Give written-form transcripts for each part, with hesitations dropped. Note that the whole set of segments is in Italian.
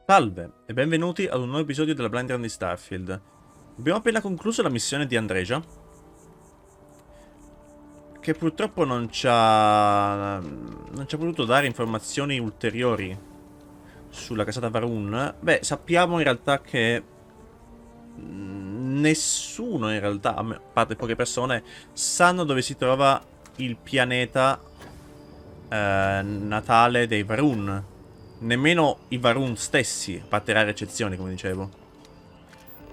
Salve e benvenuti ad un nuovo episodio della Blind Run di Starfield. Abbiamo appena concluso la missione di Andreja, che purtroppo non ci ha potuto dare informazioni ulteriori sulla casata Varun. Beh, sappiamo in realtà che nessuno in realtà, a parte poche persone, sanno dove si trova il pianeta natale dei Varun. Nemmeno i Varun stessi, a parte rare eccezioni, come dicevo.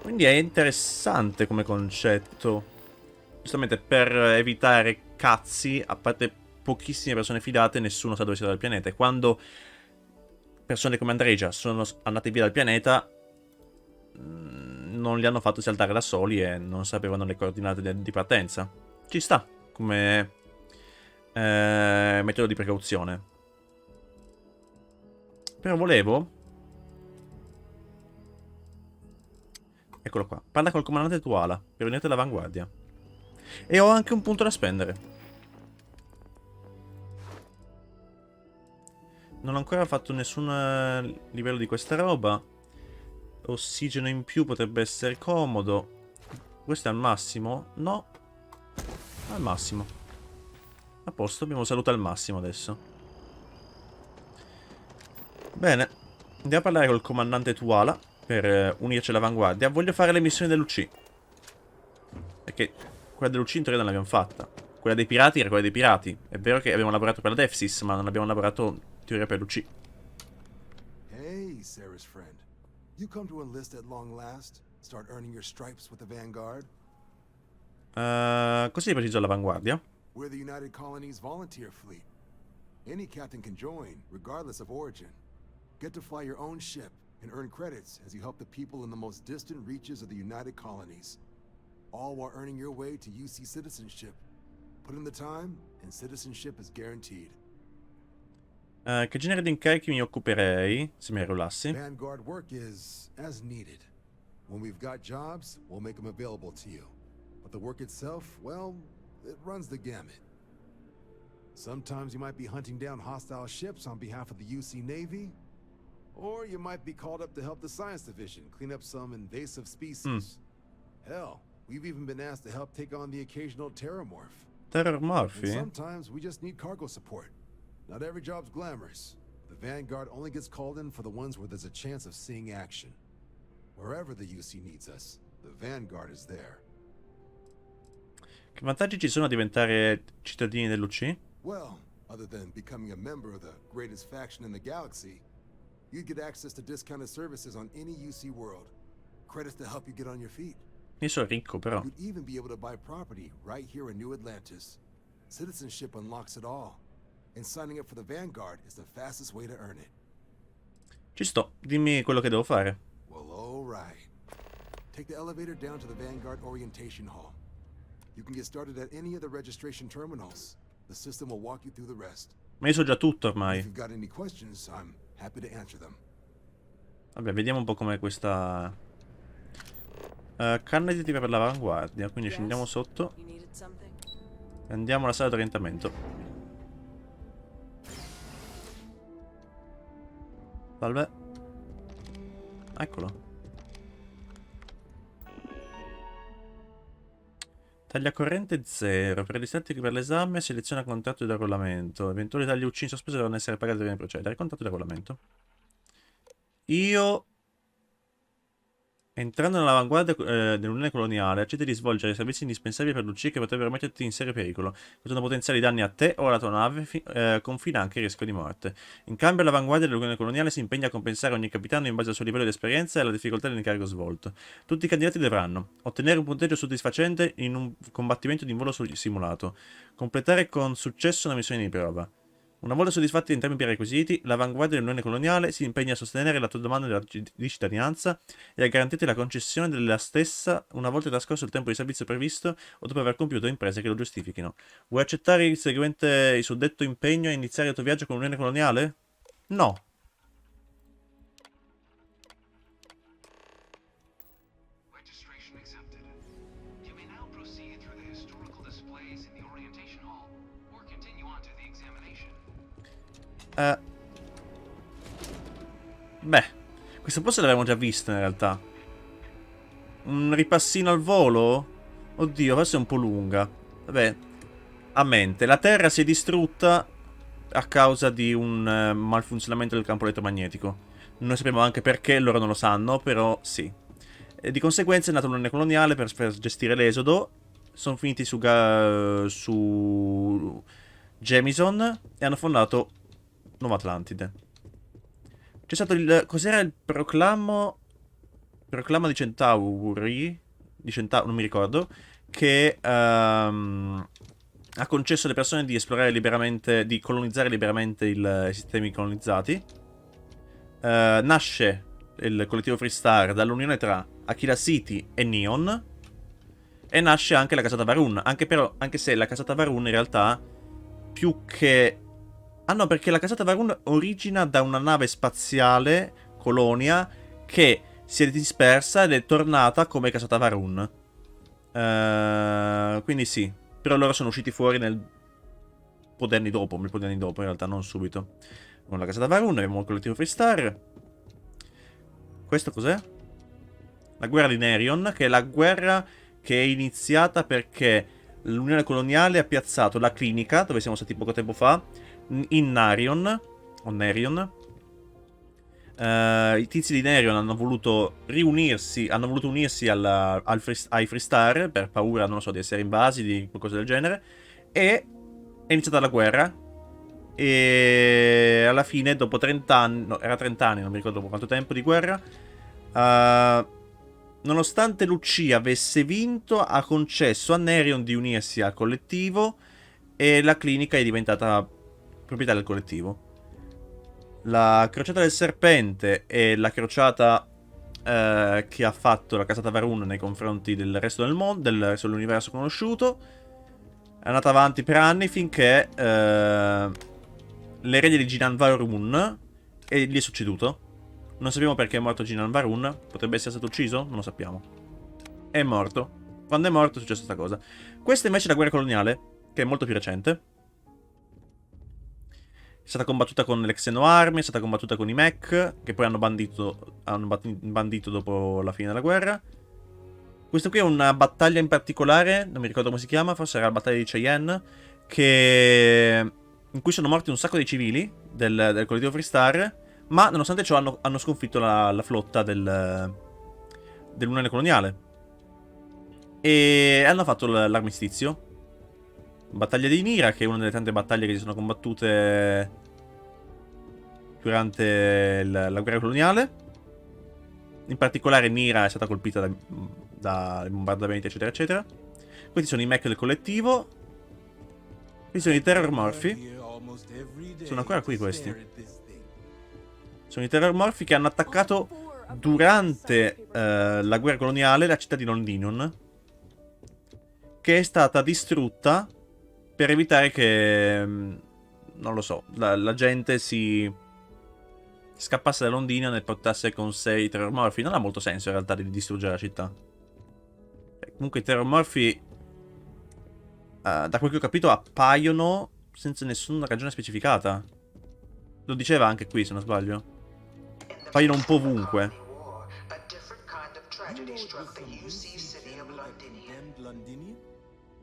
Quindi è interessante come concetto. Giustamente per evitare cazzi, a parte pochissime persone fidate, nessuno sa dove sia il pianeta. E quando persone come Andreja sono andate via dal pianeta, non li hanno fatto saltare da soli e non sapevano le coordinate di partenza. Ci sta come metodo di precauzione. Però volevo... Eccolo qua. Parla col comandante Tuala per venire all'avanguardia. E ho anche un punto da spendere. Non ho ancora fatto nessun livello di questa roba. Ossigeno in più potrebbe essere comodo. Questo è al massimo? No. Al massimo. A posto, abbiamo salute al massimo adesso. Bene. Andiamo a parlare col comandante Tuala per unirci all'avanguardia. Voglio fare le missioni dell'UC. Perché quella dell'UC in teoria non l'abbiamo fatta. Quella dei pirati era quella dei pirati. È vero che abbiamo lavorato per la Defsis, ma non abbiamo lavorato in teoria per l'UC. Hey, Sarah's friend. You come to enlist at long last? Start earning your stripes with the Vanguard? Così di preciso all'avanguardia. We're the United Colonies Volunteer Fleet. Any captain can join, regardless of origin. Get to fly your own ship and earn credits as you help the people in the most distant reaches of the United Colonies. All while earning your way to UC citizenship. Put in the time, and citizenship is guaranteed. Che genere di incarichi mi occuperei se mi arruolassi? Vanguard work is as needed. When we've got jobs, we'll make them available to you. But the work itself, well, it runs the gamut. Sometimes you might be hunting down hostile ships on behalf of the UC Navy, or you might be called up to help the Science Division clean up some invasive species. Hell, we've even been asked to help take on the occasional terramorph. And Terrormorfi? sometimes we just need cargo support. Not every job's glamorous. The Vanguard only gets called in for the ones where there's a chance of seeing action. Wherever the UC needs us, the Vanguard is there. Che vantaggi ci sono a diventare cittadini dell'UC? Well, other than becoming a member of the greatest faction in the galaxy, you get access to discounted services on any UC world. Credits to help you get on your feet. Io sono ricco, però. You'd even be able to buy property right here in New Atlantis. Citizenship unlocks it all. And signing up for the Vanguard is the fastest way to earn it. Ci sto, dimmi quello che devo fare. Well, all right. Take the elevator down to the Vanguard Orientation Hall. You can get started at any of the registration terminals. The system will walk you through the rest. Ma io so già tutto If ormai. you've got any questions, I'm happy to answer them. Vabbè, vediamo un po' com'è questa... canna editiva per l'avanguardia. Quindi scendiamo sotto. E andiamo alla sala di orientamento. Salve. Eccolo. Taglia corrente 0. Per i distretti per l'esame seleziona contratto di arruolamento. Eventuali tagli UC in sospeso devono essere pagati prima di procedere. Contratto di arruolamento. Io... Entrando nell'avanguardia dell'Unione Coloniale, accetta di svolgere i servizi indispensabili per l'UC che potrebbero metterti in serio pericolo, causando potenziali danni a te o alla tua nave, confina anche il rischio di morte. In cambio, l'avanguardia dell'Unione Coloniale si impegna a compensare ogni capitano in base al suo livello di esperienza e alla difficoltà dell'incarico svolto. Tutti i candidati dovranno ottenere un punteggio soddisfacente in un combattimento di volo simulato, completare con successo una missione di prova. Una volta soddisfatti entrambi i prerequisiti, l'avanguardia dell'Unione Coloniale si impegna a sostenere la tua domanda di cittadinanza e a garantirti la concessione della stessa una volta trascorso il tempo di servizio previsto o dopo aver compiuto imprese che lo giustifichino. Vuoi accettare il suddetto impegno e iniziare il tuo viaggio con l'Unione Coloniale? No. Beh, Questa forse l'avevamo già vista in realtà. Un ripassino al volo? Oddio, forse è un po' lunga. Vabbè, a mente. La Terra si è distrutta a causa di un malfunzionamento del campo elettromagnetico. Noi sappiamo anche perché, loro non lo sanno, però sì. E di conseguenza è nata un'unione coloniale per gestire l'esodo. Sono finiti su Jamison e hanno fondato Nuova Atlantide. C'è stato il... Cos'era il proclamo? Proclama di Centauri? Non mi ricordo. Che ha concesso alle persone di esplorare liberamente, di colonizzare liberamente i sistemi colonizzati. Nasce il collettivo Freestar dall'unione tra Aquila City e Neon. E nasce anche la casata Varun. Anche se la casata Varun in realtà, più che... Ah no, perché la casata Varun origina da una nave spaziale, colonia, che si è dispersa ed è tornata come casata Varun. Quindi sì. Però loro sono usciti fuori nel... un po' di anni dopo, in realtà, non subito. Con la casata Varun, abbiamo il collettivo Freestar. Questo cos'è? La guerra di Nerion, che è la guerra che è iniziata perché l'Unione Coloniale ha piazzato la clinica, dove siamo stati poco tempo fa, in Narion, o Nerion. I tizi di Nerion hanno voluto riunirsi, ai Freestar per paura, non lo so, di essere invasi, di qualcosa del genere. E è iniziata la guerra. E alla fine, dopo 30 anni, no, era 30 anni, non mi ricordo dopo quanto tempo di guerra, nonostante Lucia avesse vinto, ha concesso a Nerion di unirsi al collettivo e la clinica è diventata proprietà del collettivo. La crociata del serpente e la crociata che ha fatto la casata Varun nei confronti del resto del mondo, del resto dell'universo conosciuto, è andata avanti per anni finché l'erede di Jinan Varun gli è succeduto. Non sappiamo perché è morto Jinan Varun. Potrebbe essere stato ucciso? Non lo sappiamo. È morto. Quando è morto è successa questa cosa. Questa invece è la guerra coloniale, che è molto più recente. È stata combattuta con le Xenoarmi, è stata combattuta con i mech, che poi hanno bandito dopo la fine della guerra. Questa qui è una battaglia in particolare, non mi ricordo come si chiama, forse era la battaglia di Cheyenne, in cui sono morti un sacco di civili del collettivo Freestar, ma nonostante ciò hanno sconfitto la flotta dell'Unione Coloniale. E hanno fatto l'armistizio. Battaglia di Nira, che è una delle tante battaglie che si sono combattute durante la guerra coloniale. In particolare Nira è stata colpita dai bombardamenti, eccetera, eccetera. Questi sono i mech del collettivo. Questi sono i terrormorfi. Sono ancora qui questi. Sono i terrormorfi che hanno attaccato durante la guerra coloniale la città di Londinion, che è stata distrutta per evitare che, non lo so, la gente si scappasse da Londinion e portasse con sé i terrormorfi. Non ha molto senso in realtà di distruggere la città. Comunque i terrormorfi, da quel che ho capito, appaiono senza nessuna ragione specificata. Lo diceva anche qui, se non sbaglio. Appaiono un po' ovunque.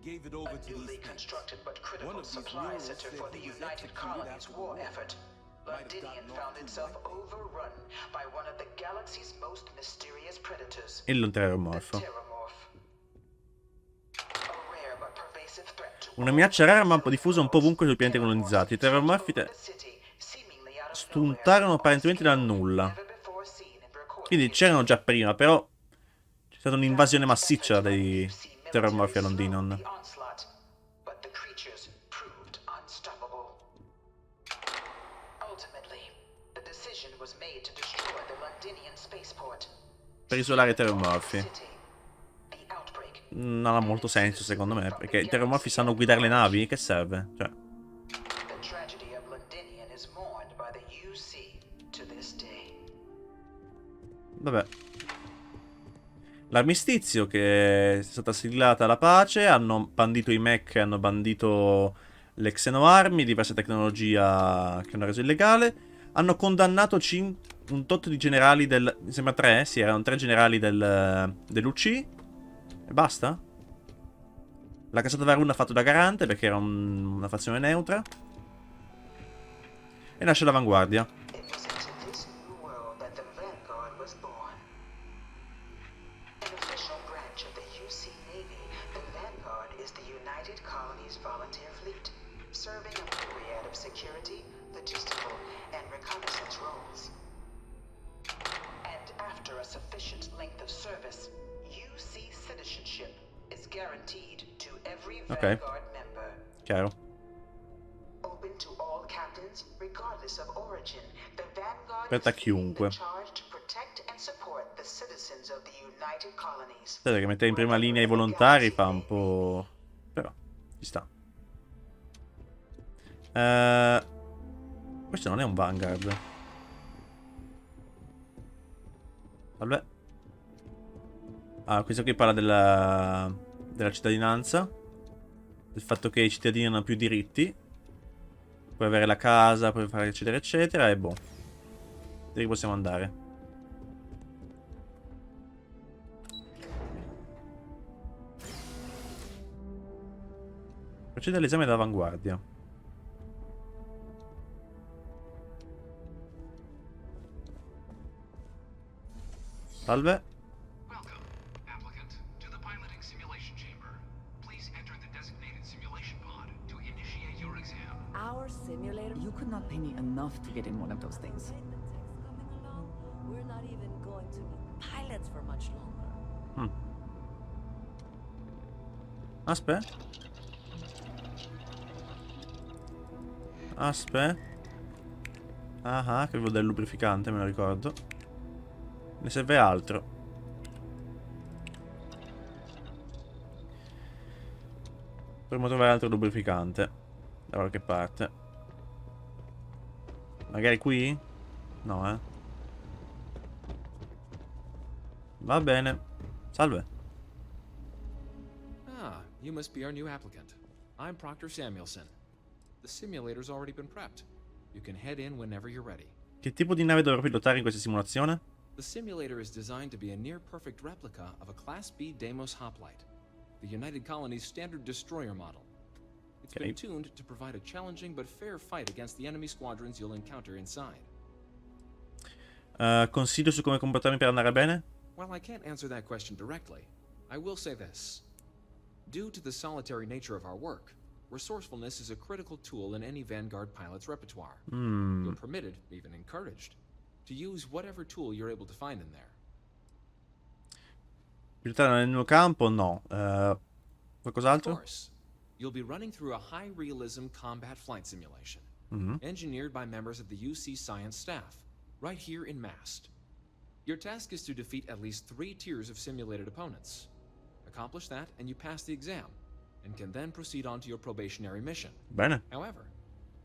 Gave it over to these constructed but critical supply center for the United Colonies war effort. Londinion found itself overrun by one of the galaxy's most mysterious predators. Il terrormorfo. Una minaccia rara ma diffusa un po' ovunque sui pianeti colonizzati. I terrormorfi spuntarono apparentemente dal nulla. Quindi c'erano già prima, però c'è stata un'invasione massiccia dei terrormorfi a Londinion. Per isolare i terrormorfi. Non ha molto senso secondo me, perché i terrormorfi sanno guidare le navi? Che serve? Cioè. Vabbè. L'armistizio, che è stata siglata la pace, hanno bandito i mech, hanno bandito le xenoarmi, diverse tecnologie che hanno reso illegale, hanno condannato un tot di generali del... Mi sembra 3, sì, erano 3 generali dell'UC. E basta? La casata Varun ha fatto da garante perché era una fazione neutra. E nasce l'avanguardia. It was into this new world that the Vanguard was born. An official branch of the UC Navy, the Vanguard is the United Colonies Volunteer Fleet, serving a myriad of security, logistical, and reconnaissance roles. And after a sufficient length of service, UC citizenship is guaranteed to every Vanguard member. Chiaro. Open to all captains, regardless of origin, the Vanguard Aperta a is leading chiunque. the charge to protect and support the citizens of the United Colonies. Vedete che mettere in prima linea i volontari fa un po'... Però, ci sta. Questo non è un Vanguard. Vabbè. Ah, questo qui parla della cittadinanza. Del fatto che i cittadini hanno più diritti. Puoi avere la casa, puoi fare eccetera eccetera. E boh. Direi che possiamo andare. Procede all'esame dell'avanguardia. Salve. Welcome, applicant, to the piloting simulation chamber. Please enter the designated simulation pod to initiate your exam. Our simulator. You could not pay me enough to get in one of those things. Coming along. We're not even going to need pilots for much longer. Aspetta. Aspetta. Ah, che avevo del lubrificante, me lo ricordo. Ne serve altro. Dovremmo trovare altro lubrificante. Da qualche parte. Magari qui? No, eh. Va bene. Salve. Ah, you must be our new applicant. I'm Proctor Samuelson. The simulator's already been prepped. You can head in whenever you're ready. Che tipo di nave dovrò pilotare in questa simulazione? The simulator is designed to be a near-perfect replica of a Class B Deimos hoplite, the United Colony's standard destroyer model. It's been tuned to provide a challenging but fair fight against the enemy squadrons you'll encounter inside. Consiglio su come comportarmi per andare bene? While I can't answer that question directly, I will say this. Due to the solitary nature of our work, resourcefulness is a critical tool in any Vanguard pilot's repertoire. You're permitted, even encouraged, to use whatever tool you're able to find in there. Pilotare nel mio campo? No. Of Qualcos'altro? course, you'll be running through a high-realism combat flight simulation, engineered by members of the UC science staff, right here in Mast. Your task is to defeat at least 3 tiers of simulated opponents. Accomplish that, and you pass the exam, and can then proceed on to your probationary mission. Bene. However,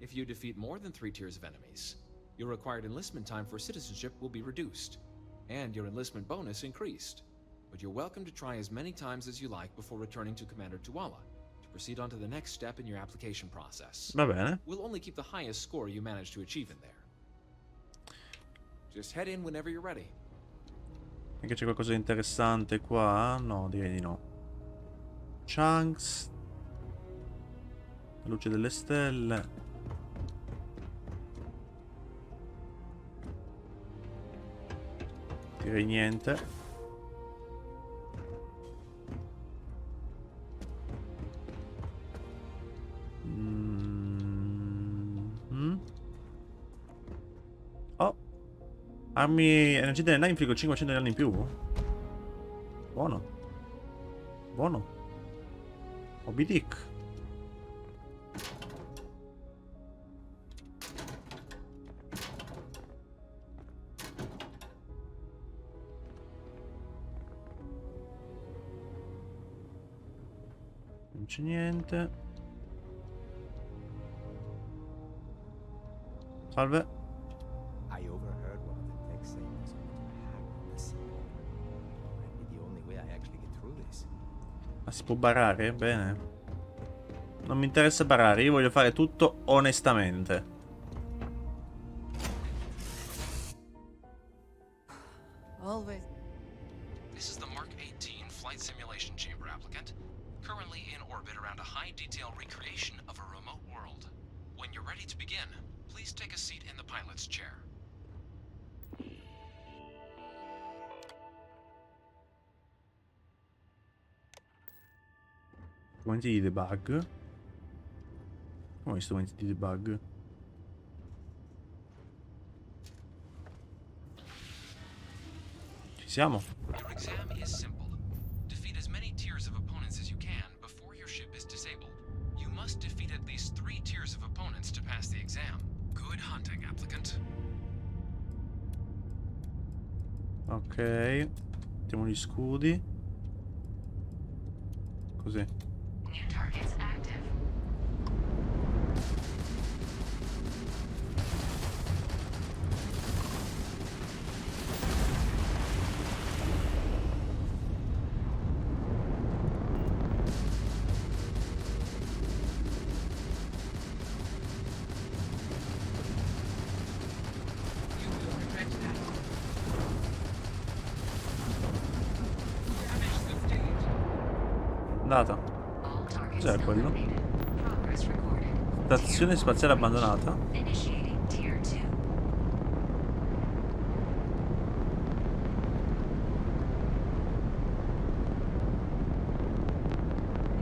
if you defeat more than 3 tiers of enemies, your required enlistment time for citizenship will be reduced, and your enlistment bonus increased. But you're welcome to try as many times as you like before returning to Commander Tuala to proceed on to the next step in your application process. Va bene. We'll only keep the highest score you manage to achieve in there. Just head in whenever you're ready. Anche c'è qualcosa di interessante qua? No, direi di no. Chunks. La luce delle stelle. Direi niente. Oh. Armi energia delle navi infliggo 500 di danni in più. Buono. Buono. Moby Dick. Non c'è niente. Salve. I overheard one of the tech saying there's going to hack on the simulator. Might be the only way I actually get through this. Ma si può barare? Bene. Non mi interessa barare, io voglio fare tutto onestamente. Always. This is the Mark 18 flight simulation chamber applicant, currently in orbit around a high-detail recreation of a remote world. When you're ready to begin, please take a seat in the pilot's chair. Strumenti di debug. Come strumenti di debug? Ci siamo. Your exam is simple. Defeat as many tiers of opponents as you can before your ship is disabled. You must defeat at least 3 tiers of opponents to pass the exam. Good hunting, applicant. Ok. Mettiamo gli scudi. Così. New targets active. You will regret that. Damage the stage. Andata. All targets Cos'è quello? eliminated. Progress recorded. Stazione spaziale abbandonata. Initiating tier 2.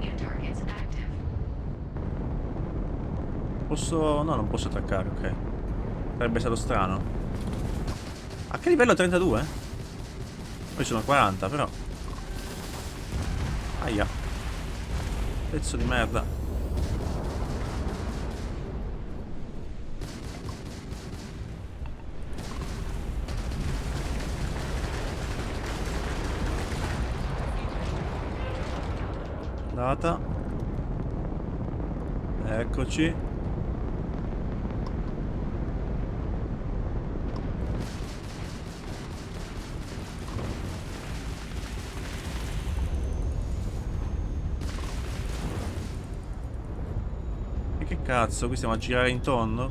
New targets active. Posso... No, non posso attaccare, ok. Sarebbe stato strano. A che livello 32? Poi sono 40, però. Aia. Pezzo di merda. Data. Eccoci. E che cazzo, qui stiamo a girare in tondo?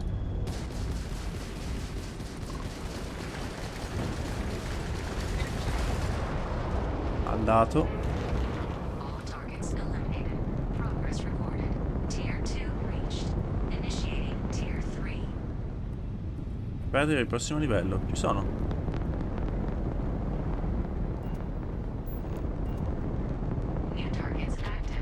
Andato. All targets eliminated. Progress recorded. Tier 2 reached. Initiating tier 3. Perdere il prossimo livello. Ci sono. New targets active.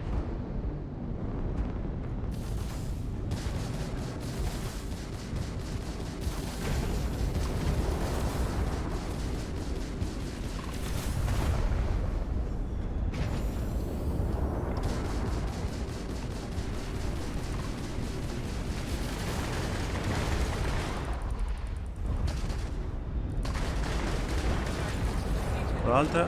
L'altra.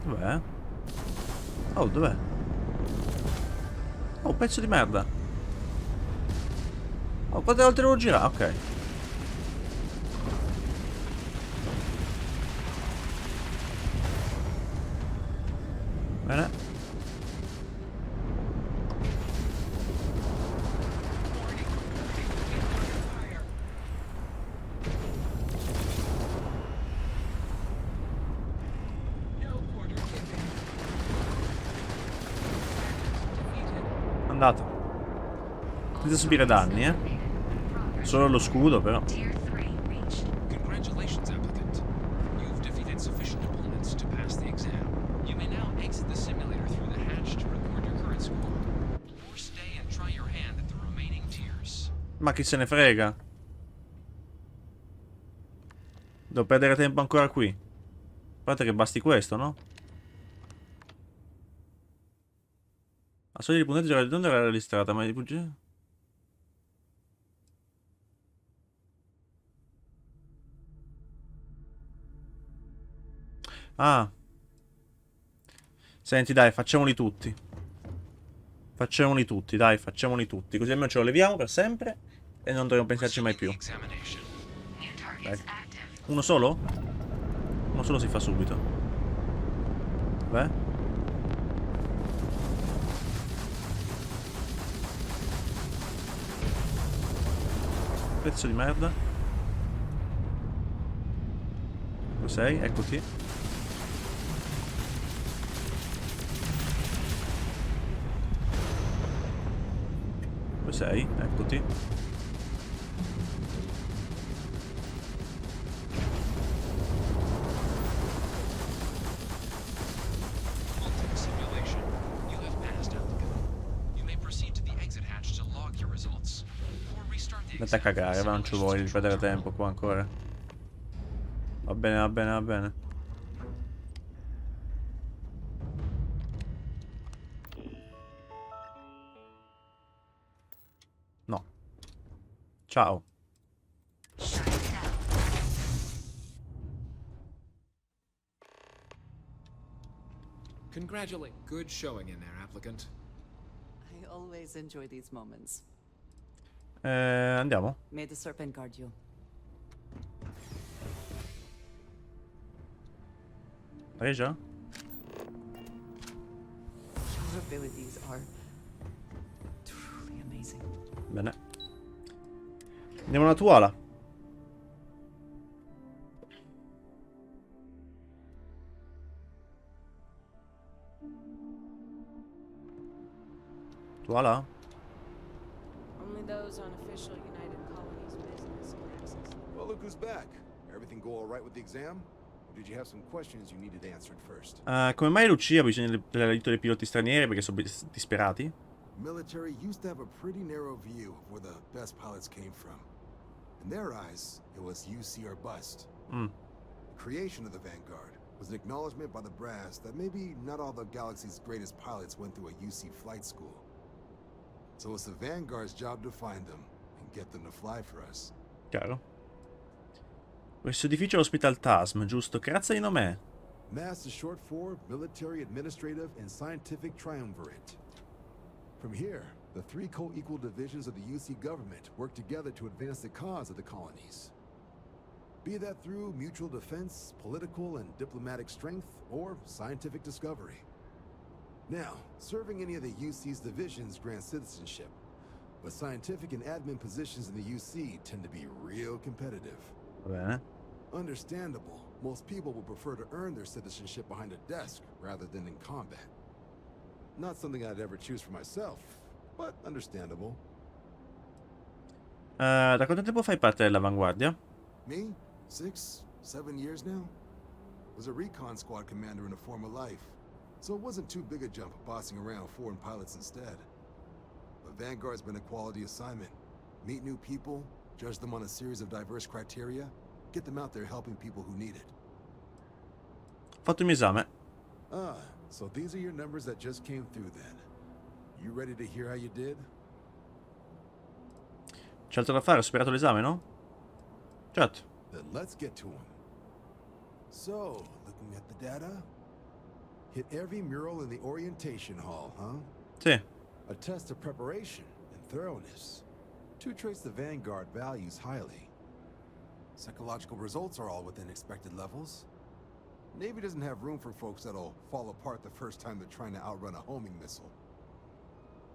Dov'è? Oh, dov'è? Oh, pezzo di merda. Oh, quante volte devo girare? Ok. Bene. Andato. Senza subire danni, eh. Solo lo scudo, però. Tier 3 reached. Congratulations, applicant. You've defeated sufficient opponents to pass the exam. You may now exit the simulator through the hatch to record your current score. Or stay and try your hand at the remaining tiers. Ma chi se ne frega? Devo perdere tempo ancora qui. Guardate che basti questo, no? A soglia di punteggio era non era registrata, ma di bugie. Ah. Senti, dai, facciamoli tutti. Facciamoli tutti, dai, facciamoli tutti. Così almeno ce lo leviamo per sempre e non dobbiamo pensarci mai più. Examination. New targets active. Uno solo? Uno solo si fa subito. Beh. Pezzo di merda. Dove sei? Eccoti. Dove sei? Eccoti. Vaulting simulation. You have passed, applicant. You may proceed to the exit hatch to log your results. Or restart the Andate a cagare, ma non ci vuoi perdere tempo qua ancora. Va bene, va bene, va bene. No. Ciao. Congratulate. Good showing in there, applicant. I always enjoy these moments. Andiamo. May the serpent guard you. Regia? Your abilities are truly amazing. Bene. Andiamo alla tuola. Tuola? Only those on official United Colonies business can access it. Well, look who's back. Everything go all right with the exam? Or did you have some questions you needed answered first? Come mai Lucia ha bisogno dell'aiuto dei piloti stranieri? Perché sono disperati? Military used to have a pretty narrow view of where the best pilots came from. In their eyes, it was UC or bust. The creation of the Vanguard was an acknowledgement by the brass that maybe not all the galaxy's greatest pilots went through a UC flight school. So it's the Vanguard's job to find them and get them to fly for us. Chiaro. Questo edificio ospita il TASM, giusto? Che razza di nome è? MASS is short for Military Administrative and Scientific Triumvirate. From here, the three co-equal divisions of the UC government work together to advance the cause of the colonies. Be that through mutual defense, political and diplomatic strength, or scientific discovery. Now, serving any of the UC's divisions grants citizenship, but scientific and admin positions in the UC tend to be real competitive. Va bene. Understandable. Most people would prefer to earn their citizenship behind a desk rather than in combat. Not something I'd ever choose for myself, but understandable. Da quanto tempo fai parte dell'avanguardia? Me? 6, 7 years now? Was a recon squad commander in a former life, so it wasn't too big a jump bossing around foreign pilots instead. But Vanguard's been a quality assignment. Meet new people, judge them on a series of diverse criteria, get them out there helping people who need it. Ho fatto il mio esame. Ah, so these are your numbers that just came through then. You ready to hear how you did? C'è altro da fare, ho superato l'esame, no? Certo. Then let's get to them. So, looking at the data, hit every mural in the orientation hall, huh? Sì. A test of preparation and thoroughness. Two traits the Vanguard values highly. Psychological results are all within expected levels. Navy doesn't have room for folks that'll fall apart the first time they're trying to outrun a homing missile.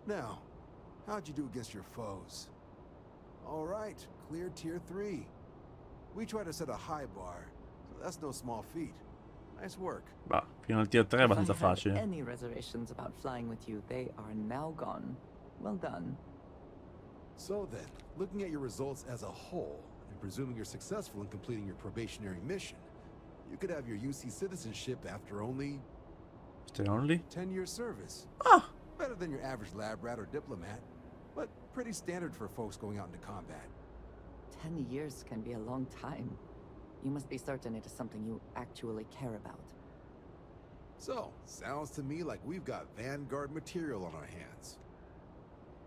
Now, how'd you do against your foes? All right, clear tier 3. We try to set a high bar, so that's no small feat. Nice work. Bah, fino al tier 3 è If I abbastanza had facile. any reservations about flying with you, they are now gone. Well done. So then, looking at your results as a whole, and presuming you're successful in completing your probationary mission, you could have your UC citizenship after only Stay only? 10 years service. Ah! Better than your average lab rat or diplomat, but pretty standard for folks going out into combat. 10 years can be a long time. You must be certain it is something you actually care about. So, sounds to me like we've got Vanguard material on our hands.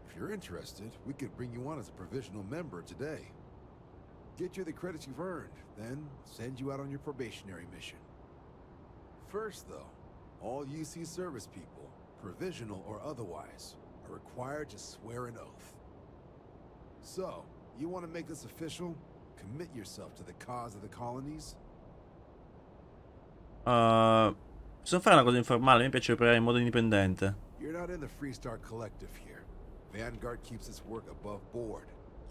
If you're interested, we could bring you on as a provisional member today. Get you the credits you've earned, then send you out on your probationary mission. First, though, all UC service people, provisional or otherwise, are required to swear an oath. So, you want to make this official? Commit yourself to the cause of the colonies? Possiamo fare una cosa informale, mi piace operare in modo indipendente. You're not in the Freestar Collective here. Vanguard keeps its work above board.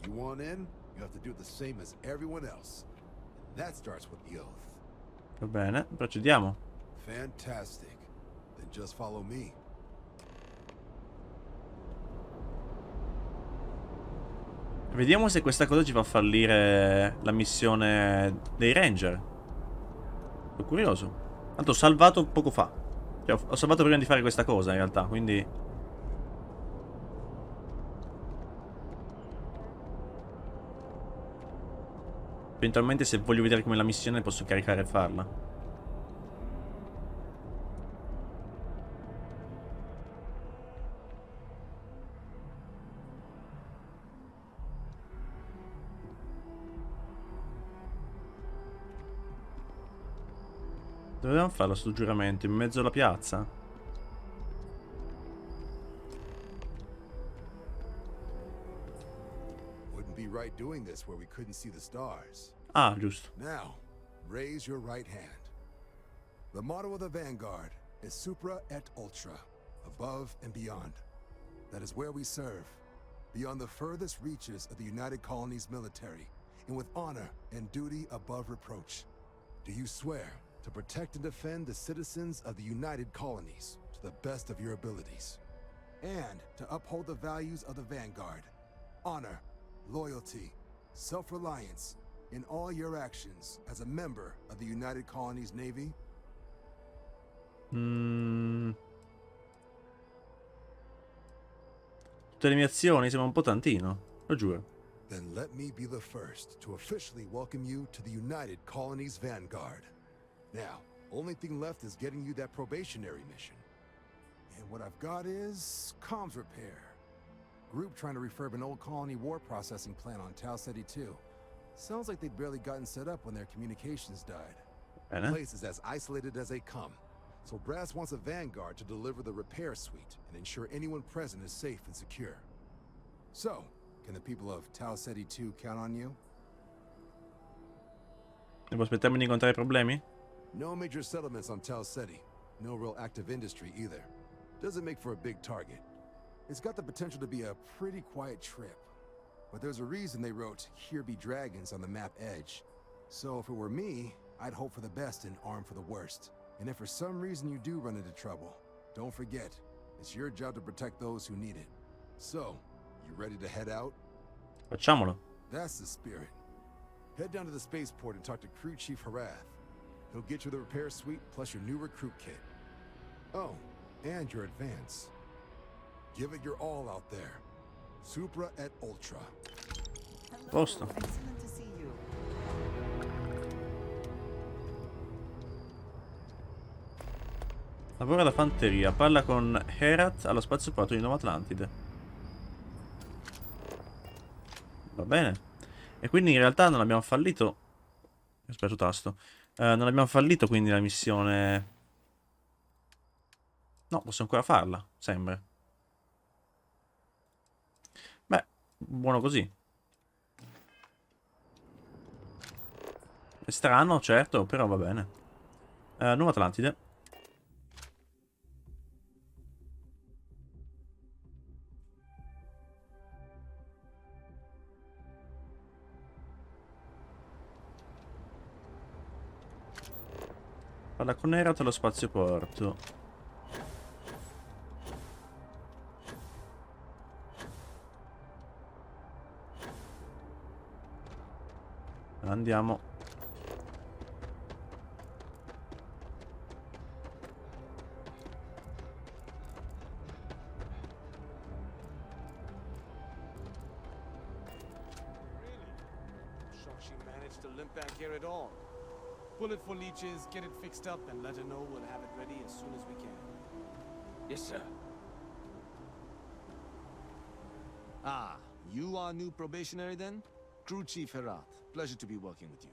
You want in? You have to do the same as everyone else. That starts with the oath. Va bene, procediamo. Fantastic. Then just follow me. Vediamo se questa cosa ci fa fallire la missione dei Ranger. Sono curioso. Tanto ho salvato poco fa. Cioè, ho salvato prima di fare questa cosa, in realtà, quindi... Eventualmente, se voglio vedere come la missione, posso caricare e farla. Dovevamo farlo sto giuramento in mezzo alla piazza? Wouldn't be right doing this where we couldn't see the stars. Ah, giusto. Now, raise your right hand. The motto of the Vanguard is Supra et Ultra, above and beyond. That is where we serve, beyond the furthest reaches of the United Colonies military, and with honor and duty above reproach. Do you swear to protect and defend the citizens of the United Colonies to the best of your abilities, and to uphold the values of the Vanguard, honor, loyalty, self-reliance, in all your actions as a member of the United Colonies Navy? Tutte le mie azioni sembra un po' tantino, lo giuro. Then let me be the first to officially welcome you to the United Colonies Vanguard. Now, only thing left is getting you that probationary mission. And what I've got is comms repair. Group trying to refurb an old colony war processing plant on Tau Ceti 2. Sounds like they'd barely gotten set up when their communications died. The place is as isolated as they come. So Brass wants a Vanguard to deliver the repair suite and ensure anyone present is safe and secure. So, can the people of Tau Ceti 2 count on you? Devo aspettarmi di incontrare problemi? No major settlements on Tau Ceti. No real active industry either. Doesn't make for a big target. It's got the potential to be a pretty quiet trip. But there's a reason they wrote "Here be dragons" on the map edge. So if it were me, I'd hope for the best and arm for the worst. And if for some reason you do run into trouble, don't forget, it's your job to protect those who need it. So, you ready to head out? Facciamolo. That's the spirit. Head down to the spaceport and talk to Crew Chief Harath. He'll get you the repair suite plus your new recruit kit. Oh, and your advance. Give it your all out there. Supra et Ultra. Posto. Excellent to see you. Lavora la fanteria, parla con Herat allo spazioporto di Nuova Atlantide. Va bene. E quindi in realtà non abbiamo fallito. Aspetta, tasto. Non abbiamo fallito quindi la missione. No, posso ancora farla, sembra. Beh, buono così. È strano, certo, però va bene. Nuova Atlantide. Parla con Herat allo spazioporto. Andiamo. Shocked she managed to limp back here at all. Pull it for leeches, get it fixed up, and let her know we'll have it ready as soon as we can. Yes, sir. Ah, you are new probationary then? Crew Chief Herat. Pleasure to be working with you.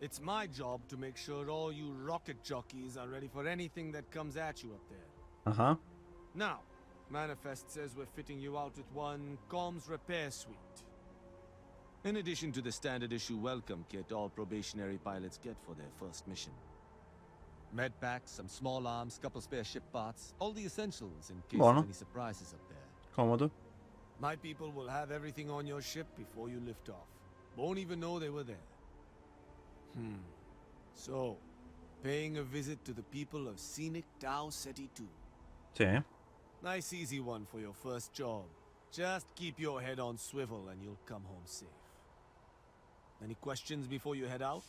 It's my job to make sure all you rocket jockeys are ready for anything that comes at you up there. Uh-huh. Now, Manifest says we're fitting you out with one comms repair suite. In addition to the standard issue welcome kit all probationary pilots get for their first mission. Med packs, some small arms, couple spare ship parts, all the essentials in case Buono. of any surprises up there. Comodo. My people will have everything on your ship before you lift off. Won't even know they were there. So, paying a visit to the people of scenic Tau Ceti 2. Sì. Nice easy one for your first job. Just keep your head on swivel and you'll come home safe. Any questions before you head out?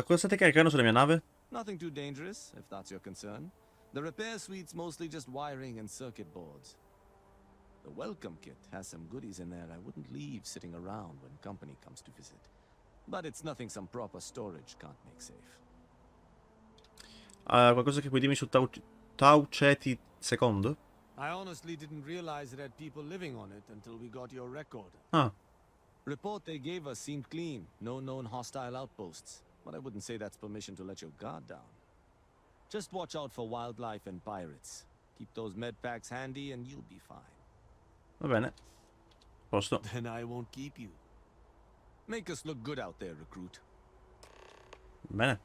Cosa state caricando sulla mia nave? Nothing too dangerous, if that's your concern. The repair suite's mostly just wiring and circuit boards. The welcome kit has some goodies in there I wouldn't leave sitting around when company comes to visit. But it's nothing some proper storage can't make safe. Qualcosa che puoi dirmi su Tau Ceti II? I honestly didn't realize it had people living on it until we got your record. Ah. Report they gave us seemed clean. No known hostile outposts. But I wouldn't say that's permission to let your guard down. Just watch out for wildlife and pirates. Keep those med packs handy and you'll be fine. Va bene. Posto. Then I won't keep you. Make us look good out there, recruit. Bene.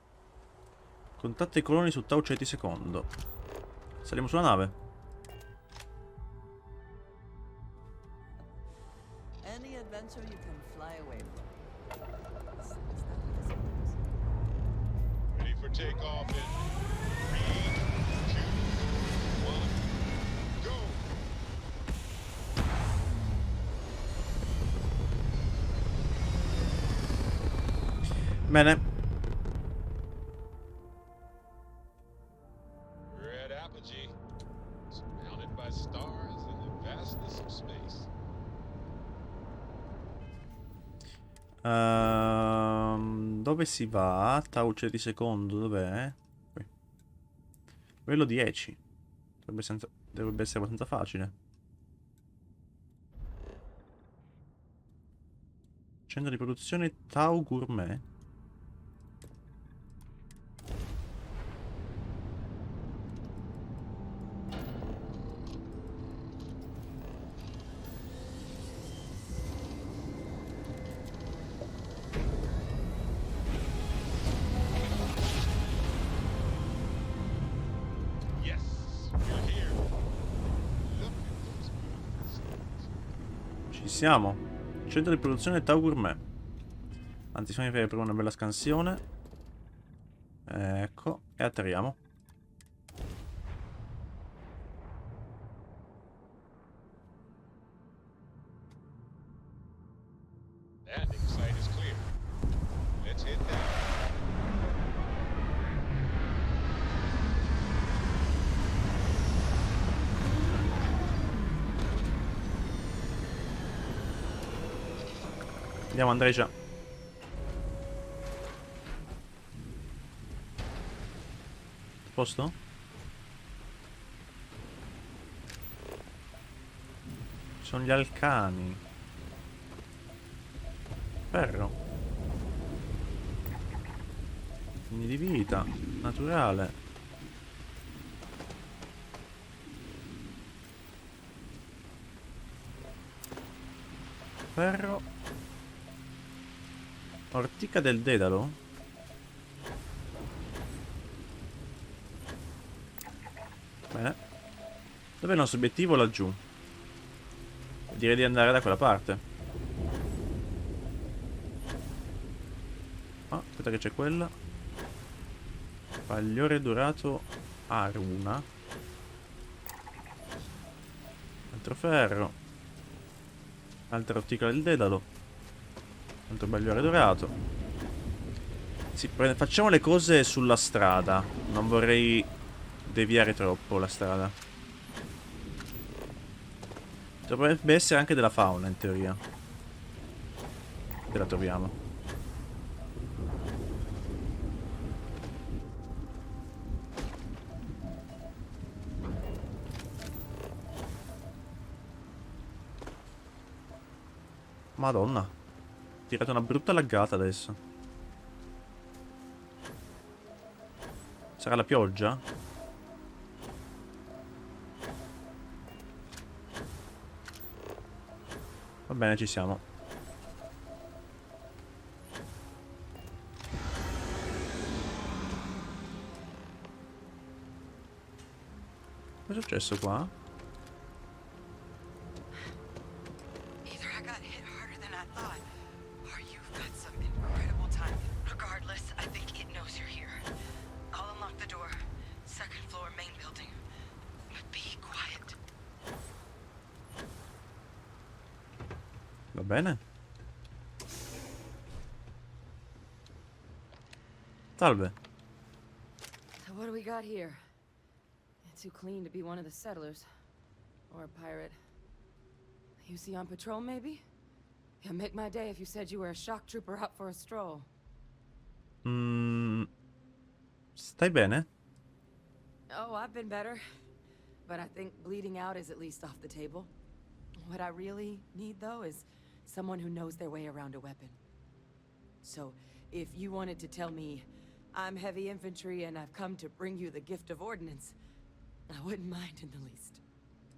Contatta i coloni su Tau Ceti II. Saliamo sulla nave. Any adventure you can fly away from. Ready for takeoff in 3, 2, 1, go! Bene. We're at Apogee, surrounded by stars in the vastness of space. Dove si va? Tau Ceti II, dov'è? Qui. Quello 10. Dovrebbe essere abbastanza facile. Centro di produzione Tau Gourmet. Ci siamo. Centro di produzione Tau Gourmet. Anzi, fammi fare prima una bella scansione. Ecco. E atterriamo. Landing site is clear. Let's hit that. Andiamo, Andrea. Posto? Ci sono gli alcani. Ferro. Segni di vita. Naturale. Ferro. Ortica del Dedalo? Bene. Dov'è il nostro obiettivo? Laggiù. Direi di andare da quella parte. Ah, aspetta che c'è quella. Pagliore dorato Aruna. Altro ferro. Altra ortica del Dedalo. Altro bagliore dorato. Sì, facciamo le cose sulla strada. Non vorrei deviare troppo la strada. Dovrebbe essere anche della fauna in teoria. E la troviamo. Madonna. Ho tirato una brutta laggata adesso. Sarà la pioggia? Va bene, ci siamo. Cosa è successo qua? Va bene. Salve. So what do we got here? Too clean to be one of the settlers. Or a pirate. You see on patrol, maybe? Yeah, make my day if you said you were a shock trooper out for a stroll. Stai bene? Oh, I've been better. But I think bleeding out is at least off the table. What I really need, though, is someone who knows their way around a weapon. So, if you wanted to tell me, I'm heavy infantry and I've come to bring you the gift of ordnance, I wouldn't mind in the least.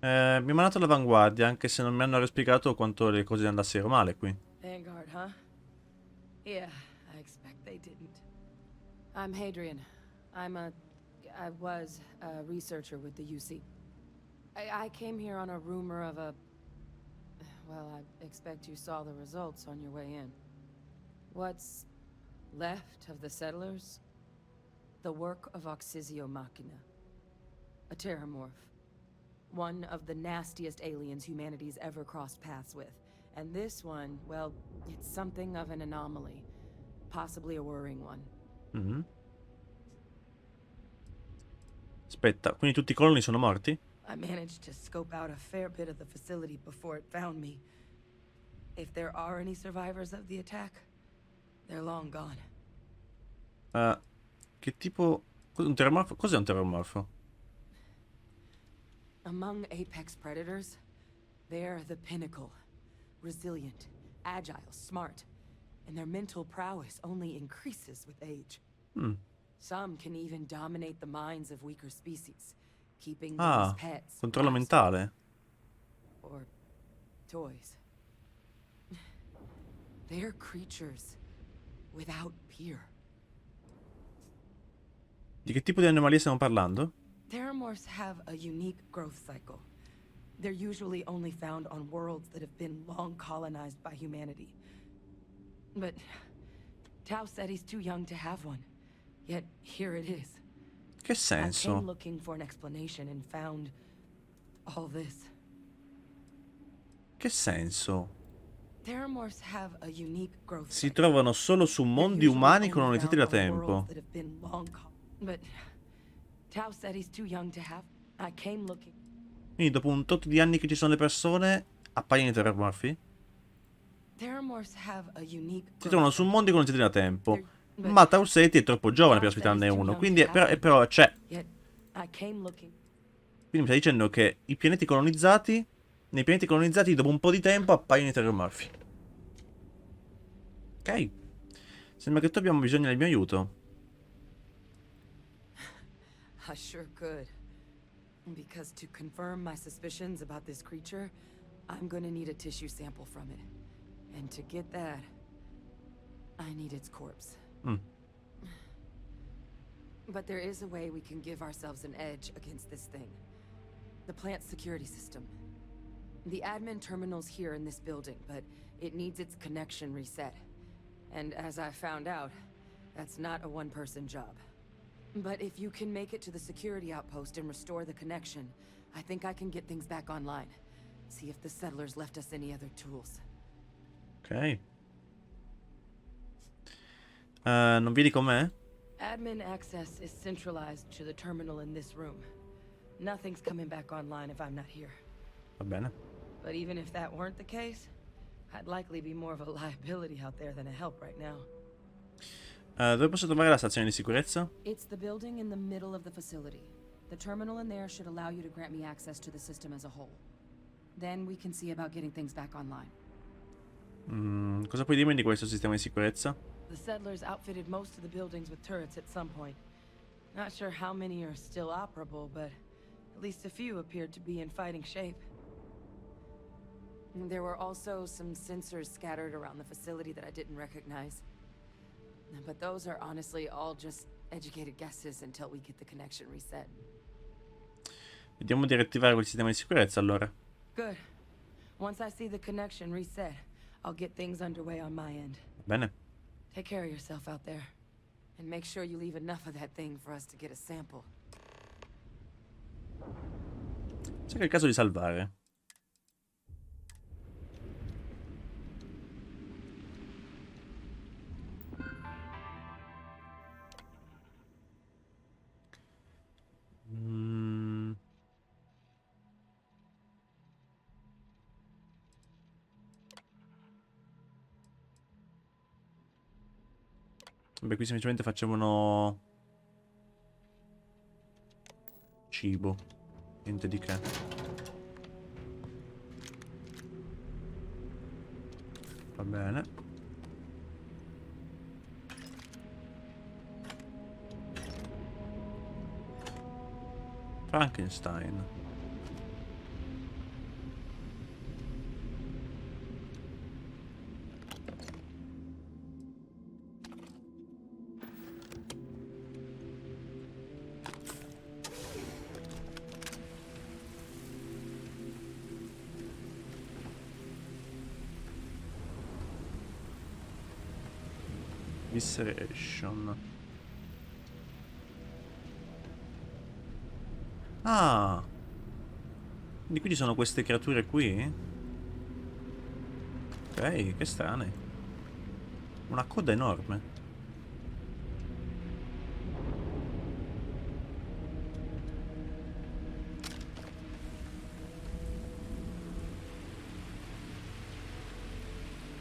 Mi ha mandato all'avanguardia, anche se non mi hanno spiegato quanto le cose andassero male qui. Vanguard, huh? Yeah, I expect they didn't. I'm Hadrian. I was a researcher with the UC. I came here on a rumor of a... Well, I expect you saw the results on your way in. What's left of the settlers? The work of Archivio Machina. A terramorph. One of the nastiest aliens humanity's ever crossed paths with. And this one, well, it's something of an anomaly. Possibly a worrying one. Aspetta, quindi tutti i coloni sono morti? I managed to scope out a fair bit of the facility before it found me. If there are any survivors of the attack, they're long gone. Che tipo... Un terramorfo? Cos'è un terramorfo? Among apex predators, they're the pinnacle. Resilient, agile, smart. And their mental prowess only increases with age. Some can even dominate the minds of weaker species, keeping them as pets. Controllo mentale. Or toys. They're creatures without peer. Di che tipo di anomalia stiamo parlando? Terramorphs have a unique growth cycle. They're usually only found on worlds that have been long colonized by humanity. But Tao said he's too young to have one. Yet here it is. Che I senso? came looking for an explanation and found all this. Che senso? Terramorphs have a unique growth Si cycle. trovano solo su mondi umani colonizzati da tempo. But Tao said he's too young to have. I came looking. Quindi dopo un tot di anni che ci sono le persone, appaiono i terramorfi? Terramorphs have a unique Si trovano su mondi colonizzati da tempo. Ma Tausetti è troppo giovane per ospitarne uno, quindi però c'è. Quindi mi sta dicendo che i pianeti colonizzati, nei pianeti colonizzati dopo un po' di tempo appaiono i terramorfi. Ok. Sembra che tu abbiamo bisogno del mio aiuto. I sure could. Because to confirm my suspicions about this creature, I'm gonna need a tissue sample from it. And to get that, I need its corpse. But there is a way we can give ourselves an edge against this thing. The plant's security system. The admin terminal's here in this building, but it needs its connection reset. And as I found out, that's not a one-person job. But if you can make it to the security outpost and restore the connection, I think I can get things back online. See if the settlers left us any other tools. Ok. Non vedi com'è? Admin access is centralized to the terminal in this room. Nothing's coming back online if I'm not here. Va bene. But even if that weren't the case, I'd likely be more of a liability out there than a help right now. Dove posso trovare la stazione di sicurezza? It's the building in the middle of the facility. The terminal in there should allow you to grant me access to the system as a whole. Then we can see about getting things back online. Cosa puoi dirmi di questo sistema di sicurezza? The settlers outfitted most of the buildings with turrets at some point. Not sure how many are still operable, but at least a few appeared to be in fighting shape. There were also some sensors scattered around the facility that I didn't recognize. But those are honestly all just educated guesses until we get the connection reset. Vediamo di riattivare quel sistema di sicurezza allora. Good. Once I see the connection reset, I'll get things underway on my end. Bene. Take care of yourself out there. And make sure you leave enough of that thing for us to get a sample. C'è che è il caso di salvare. Beh, qui semplicemente facevano cibo. Niente di che. Va bene. Frankenstein. Visceration. Ah! Quindi qui ci sono queste creature qui? Ok, che strane. Una coda enorme.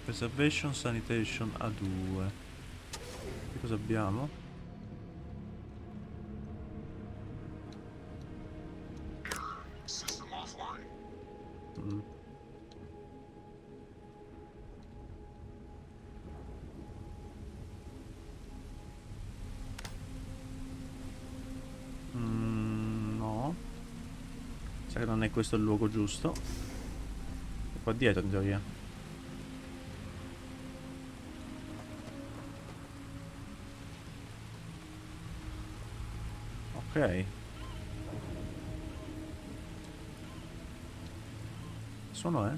Preservation, sanitation A2. Che cosa abbiamo? Mm. No. Sa che non è questo il luogo giusto. È qua dietro in teoria. Ok. Suono è?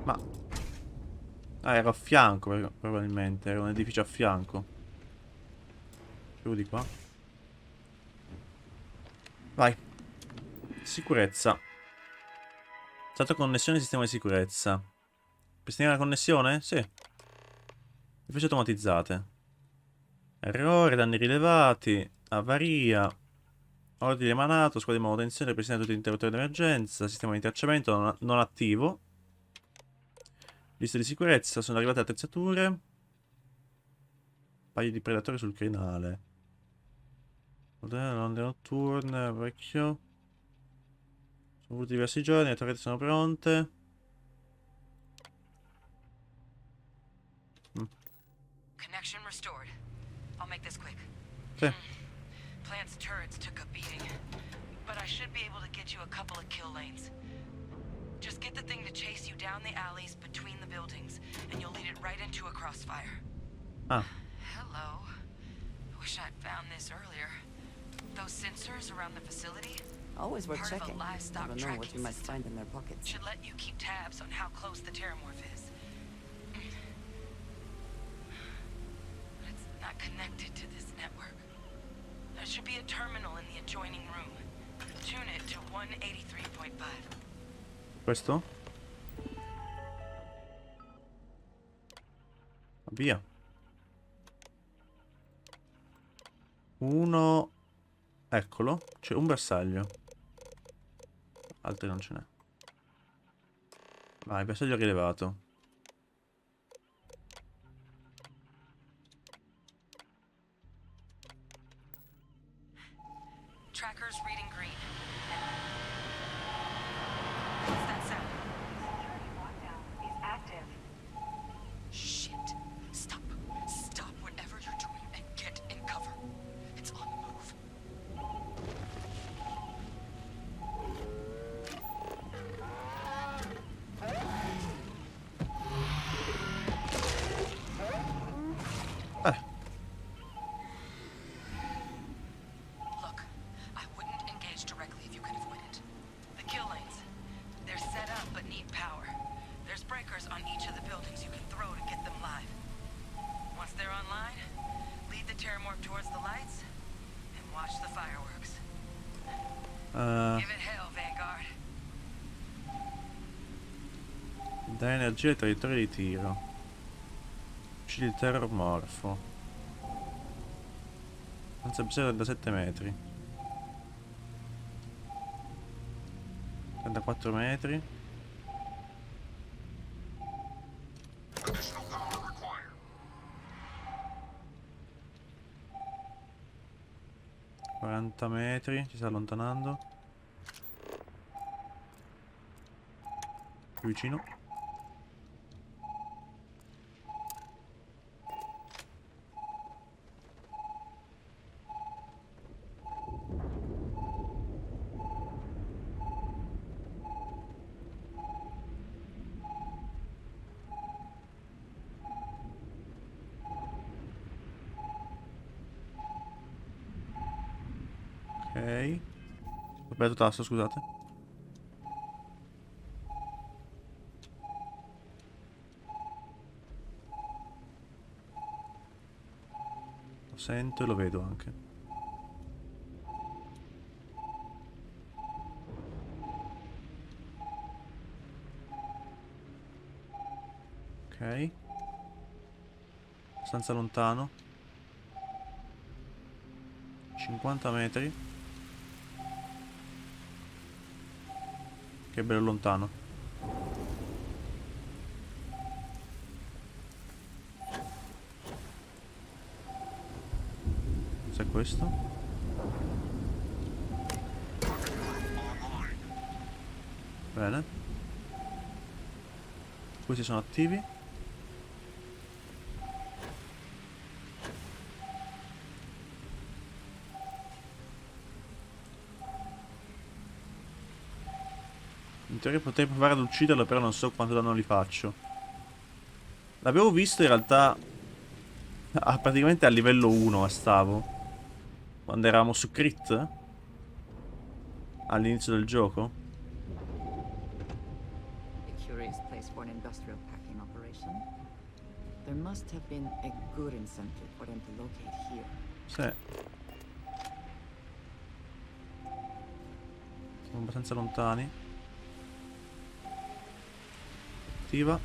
Ma... Ah, era a fianco, probabilmente. Era un edificio a fianco. Più di qua. Vai. Sicurezza. Stato connessione sistema di sicurezza. Pristinare la connessione? Sì. Difese automatizzate. Errore, danni rilevati. Avaria. Ordine emanato, squadra di manutenzione, ripristinato tutti gli interruttori d'emergenza. Sistema di tracciamento non attivo. Lista di sicurezza, sono arrivate attrezzature. Paio di predatori sul crinale. Onde notturne, vecchio. Sono voluti diversi giorni, le torrette sono pronte. Connection restored. I'll make this quick. Sì. Plant's turrets took a beating, but I should be able to get you a couple of kill lanes. Just get the thing to chase you down the alleys between the buildings, and you'll lead it right into a crossfire. Ah. Hello. Wish I'd found this earlier. Those sensors around the facility? Always worth Part of a checking. livestock Never know what tracking you might system. find in their pockets. Should let you keep tabs on how close the terramorph is. But it's not connected to this network. There should be a terminal in the adjoining room. Tune it to 183.5. Questo? Via. Uno. Eccolo. C'è un bersaglio. Altri non ce n'è. Vai, bersaglio rilevato. Tracker's reading green. What's that sound? Security lockdown is active. Shit. Stop. Stop whatever you're doing and get in cover. It's on the move. Look, I wouldn't engage directly if you can avoid it. The kill lanes. They're set up but need power. There's breakers on each of the buildings you can throw to get them live. Once they're online, lead the terramorph towards the lights and watch the fireworks. Give it hell, Vanguard. Dai energia ai territori di tiro. Uccidi il terromorfo. Senza bisogno da 7 metri. 34 metri. Additional power required. 40 metri, ci sta allontanando. Più vicino. Ok. Ho sbagliato tasto, scusate. Lo sento e lo vedo anche. Ok. Abbastanza lontano. 50 metri. Che bello lontano. Cos'è questo? Bene. Questi sono attivi. In teoria potrei provare ad ucciderlo, però non so quanto danno li faccio. L'avevo visto in realtà praticamente a livello 1 stavo. Quando eravamo su Crit. All'inizio del gioco. A curious place for an industrial packing operation. There must have been a good incentive for them to locate here. Sì. Siamo abbastanza lontani. Attiva.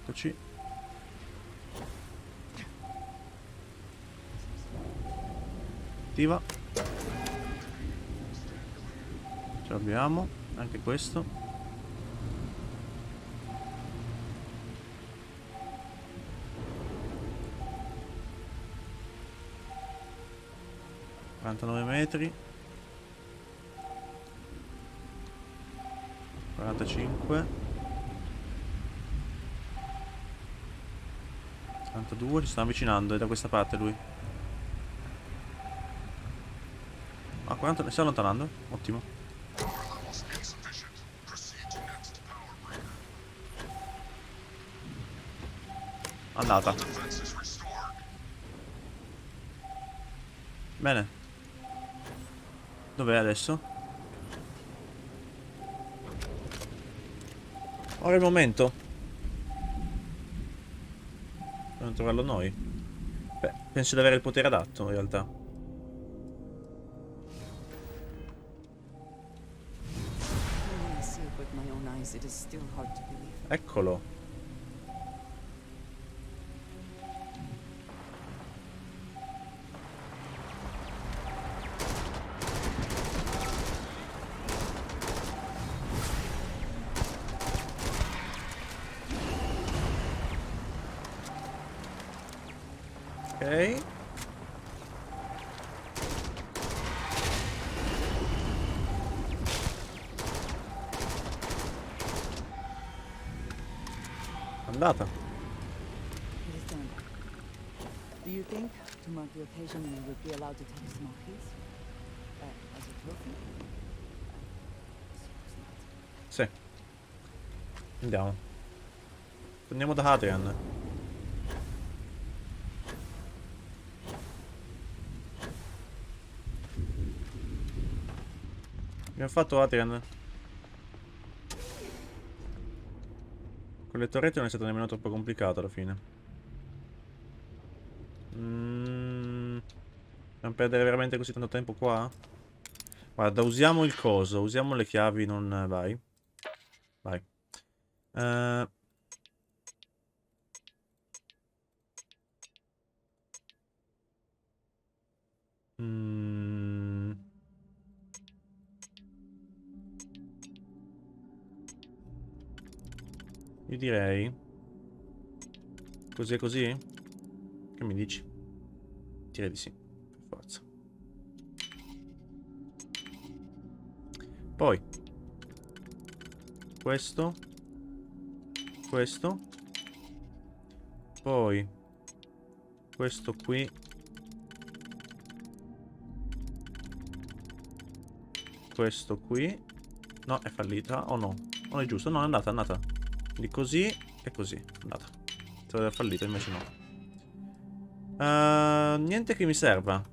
Eccoci. Attiva. Ce l'abbiamo. Anche questo. $49 metri. 45. 42, ci sta avvicinando, è da questa parte lui. Ah, 40, si sta allontanando? Ottimo. Andata. Bene. Dov'è adesso? Ora è il momento. Dobbiamo trovarlo noi. Beh, penso di avere il potere adatto in realtà. Eccolo. Ok. Andata. It is done. Do you think, to mark the occasion, you would be allowed to take a small piece? As a trophy? Sì. Andiamo. Torniamo da Adrian. Abbiamo fatto Adrian. Con le torrette non è stato nemmeno troppo complicato alla fine. Dobbiamo perdere veramente così tanto tempo qua? Guarda, usiamo il coso, usiamo le chiavi, non vai. Vai. Mm. Io direi così e così? Che mi dici? Direi di sì, per forza. Poi questo, poi questo qui, questo qui. No, è fallita o no? Non è giusto, no, è andata. Quindi così e così, è andata. Sarebbe fallita, invece no. Niente che mi serva.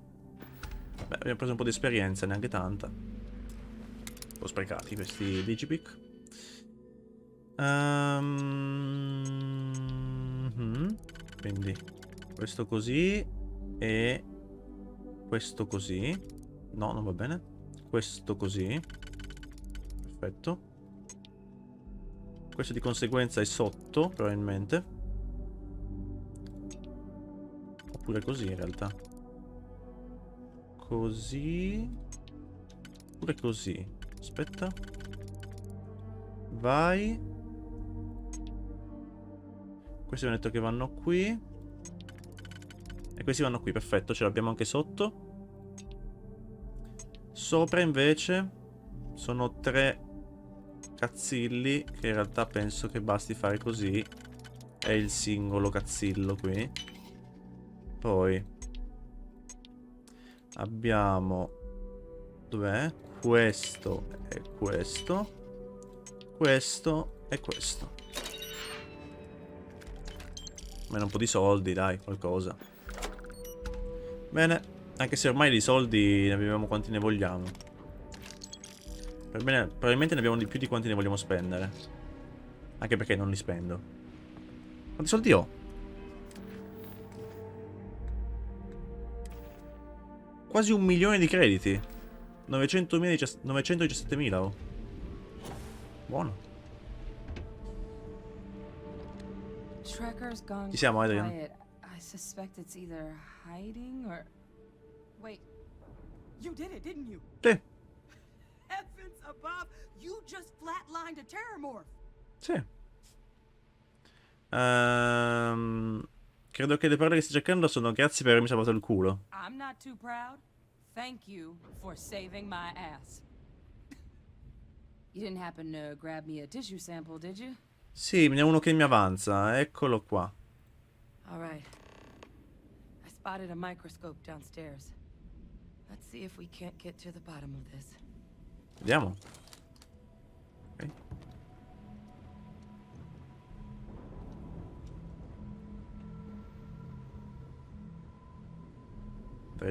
Beh, abbiamo preso un po' di esperienza, neanche tanta. Un po' sprecati questi digipic. Quindi questo così e questo così. No, non va bene. Questo così. Perfetto. Questo di conseguenza è sotto, probabilmente. Oppure così, in realtà. Così. Oppure così. Aspetta. Vai. Questi hanno detto che vanno qui. E questi vanno qui, perfetto. Ce l'abbiamo anche sotto. Sopra, invece, sono 3 cazzilli, che in realtà penso che basti fare così. È il singolo cazzillo qui. Poi abbiamo, dov'è? Questo e questo. Questo e questo. Almeno un po' di soldi, dai, qualcosa. Bene, anche se ormai di soldi ne abbiamo quanti ne vogliamo. Probabilmente ne abbiamo di più di quanti ne vogliamo spendere. Anche perché non li spendo. Quanti soldi ho? Quasi 1 milione di crediti. 917.000 oh. Buono. Trekker's gone Ci siamo, Adrian. quiet. I suspect it's either hiding or... Wait. You did it, didn't you? Sì. Heavens above, you just flatlined a terramorph. Sì. Credo che le parole che stai cercando sono grazie per avermi salvato il culo. I'm not too proud. Thank you for saving my ass. You didn't happen to grab me a tissue sample, did you? Sì, ne ho uno che mi avanza. Eccolo qua. All right. I spotted a microscope downstairs. Let's see if we can't get to the bottom of this. Vediamo. Ok.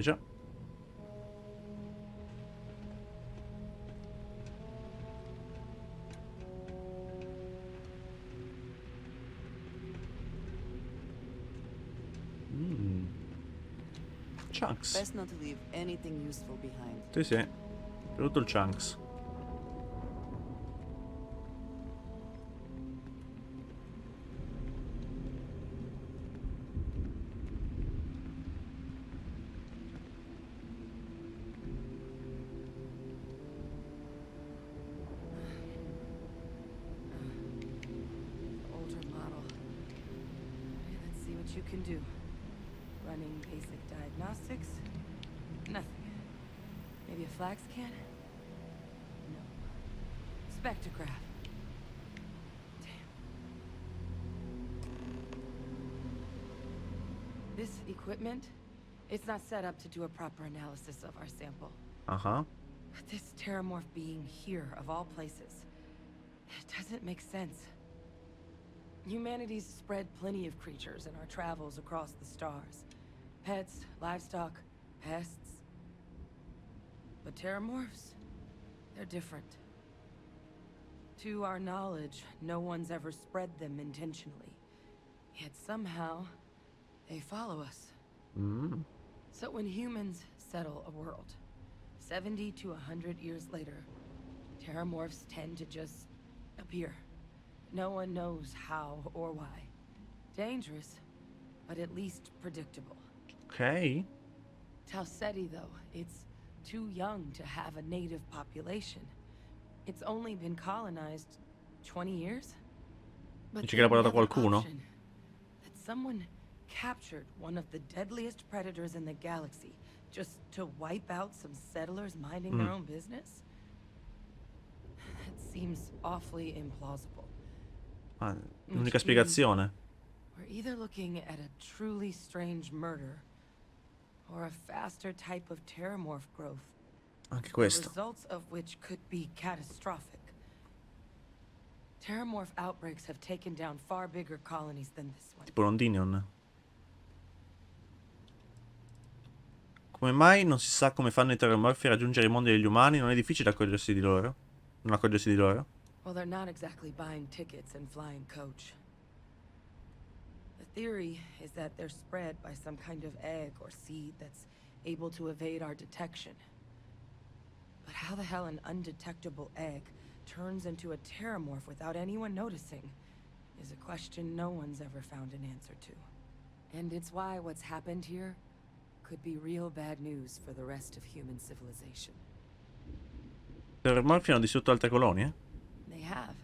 Già. Chunks. Best not to leave anything useful behind. Sì, sì. Tutto il chunks. Older model. Okay, let's see what you can do. Running basic diagnostics. Nothing. Maybe a flax can? No. Spectrograph. Damn. This equipment, it's not set up to do a proper analysis of our sample. Uh-huh. But this terramorph being here, of all places, it doesn't make sense. Humanity's spread plenty of creatures in our travels across the stars. Pets, livestock, pests. But terramorphs, they're different. To our knowledge, no one's ever spread them intentionally. Yet somehow, they follow us. So when humans settle a world, 70 to 100 years later, terramorphs tend to just appear. No one knows how or why. Dangerous, but at least predictable. Ok. Talseti, though, it's too young to have a native population. It's only been colonized 20 years? But Dici che l'ha portato qualcuno? That someone captured one of the deadliest predators in the galaxy just to wipe out some settlers minding their own business? That seems awfully implausible. Ah, l'unica spiegazione. We're either looking at a truly strange murder or a faster type of terramorph growth. Anche The questo. results of which could be catastrophic. Terramorph outbreaks have taken down far bigger colonies than this one. Tipo Londinion. Come mai non si sa come fanno i terremorfi a raggiungere i mondi degli umani? Non è difficile accorgersi di loro? Non accorgersi di loro? Well, they're not exactly buying tickets and flying coach. The theory is that they're spread by some kind of egg or seed that's able to evade our detection. But how the hell an undetectable egg turns into a terramorph without anyone noticing is a question no one's ever found an answer to. And it's why what's happened here could be real bad news for the rest of human civilization. I terremorfi hanno distrutto altre colonie? They have.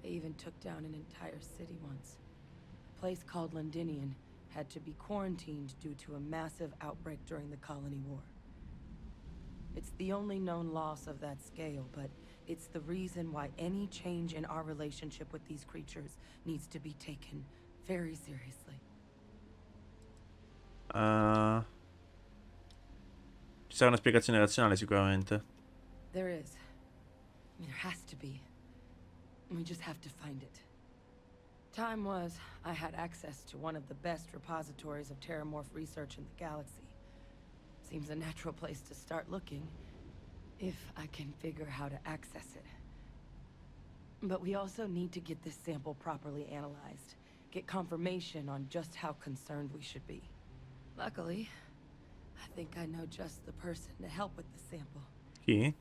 They even took down an entire city once. A place called Londinion had to be quarantined due to a massive outbreak during the Colony War. It's the only known loss of that scale, but it's the reason why any change in our relationship with these creatures needs to be taken very seriously. Ci sarà una spiegazione razionale sicuramente. There is. There has to be. We just have to find it. Time was, I had access to one of the best repositories of terramorph research in the galaxy. Seems a natural place to start looking, if I can figure how to access it. But we also need to get this sample properly analyzed, get confirmation on just how concerned we should be. Luckily, I think I know just the person to help with the sample. Chi?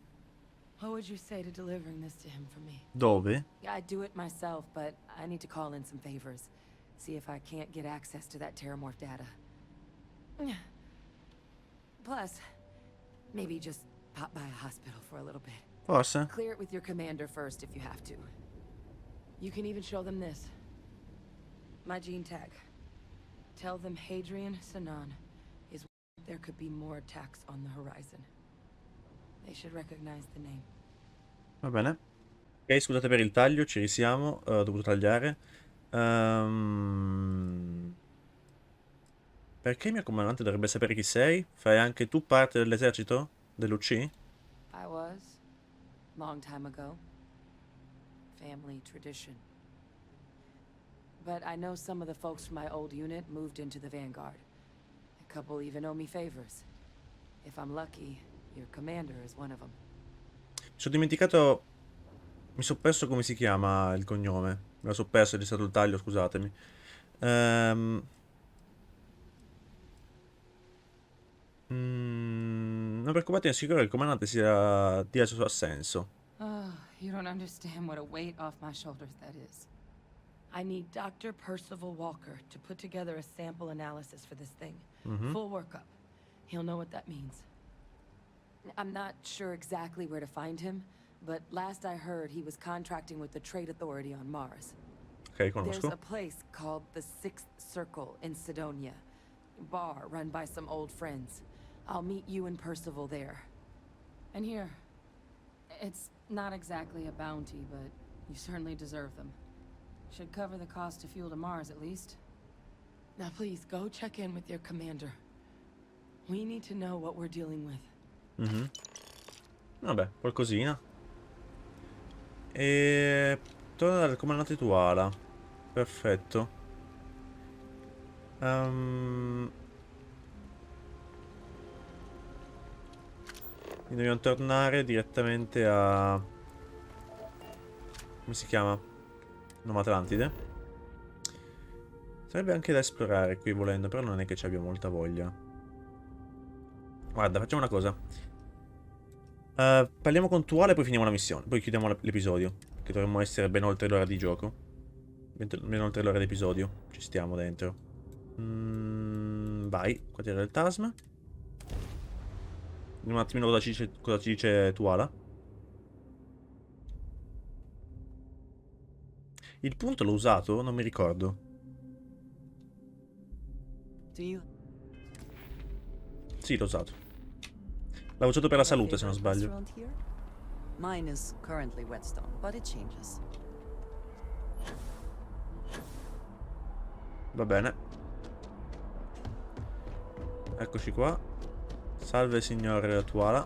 What would you say to delivering this to him for me? Dove? I'd do it myself, but I need to call in some favors. See if I can't get access to that terramorph data. Plus, maybe just pop by a hospital for a little bit. Forse? Clear it with your commander first if you have to. You can even show them this. My gene tag. Tell them Hadrian Sinan is there could be more attacks on the horizon. They should recognize the name. Va bene. Ok, scusate per il taglio, ci risiamo. Ho dovuto tagliare. Perché il mio comandante dovrebbe sapere chi sei? Fai anche tu parte dell'esercito? Dell'UC? I was. Long time ago. Family tradition. But I know some of the folks from my old unit moved into the Vanguard. A couple even owe me favors. If I'm lucky, your commander is one of them. Mi sono dimenticato. Mi sono perso come si chiama il cognome. Me lo sono perso, è stato il taglio, scusatemi. Non preoccupate, sicuro che il comandante sia dia il suo assenso. Oh, you don't understand what a weight off my shoulders that is. I need Dr. Percival Walker to put together a sample analysis for this thing. Full workup. He'll know what that means. I'm not sure exactly where to find him, but last I heard he was contracting with the Trade Authority on Mars. Ok, conosco. There's a place called the Sixth Circle in Sidonia. Bar run by some old friends. I'll meet you and Percival there. And here. It's not exactly a bounty, but you certainly deserve them. Should cover the cost of fuel to Mars, at least. Now please, go check in with your commander. We need to know what we're dealing with. Vabbè, qualcosina. E torna dal comandante Tuala. Perfetto. Quindi dobbiamo tornare direttamente a... come si chiama? Nuova Atlantide. Sarebbe anche da esplorare qui volendo, però non è che ci abbia molta voglia. Guarda, facciamo una cosa. Parliamo con Tuala e poi finiamo la missione. Poi chiudiamo l'episodio. Che che dovremmo essere ben oltre l'ora di gioco. Ben oltre l'ora di episodio. Ci stiamo dentro. Vai, quartiere del TASM. Vediamo un attimino cosa ci dice Tuala. Il punto l'ho usato? Non mi ricordo. Sì, l'ho usato. L'ho usato per la salute, se non sbaglio. Mine is currently Whetstone, but it changes. Va bene. Eccoci qua. Salve, signor Tuala.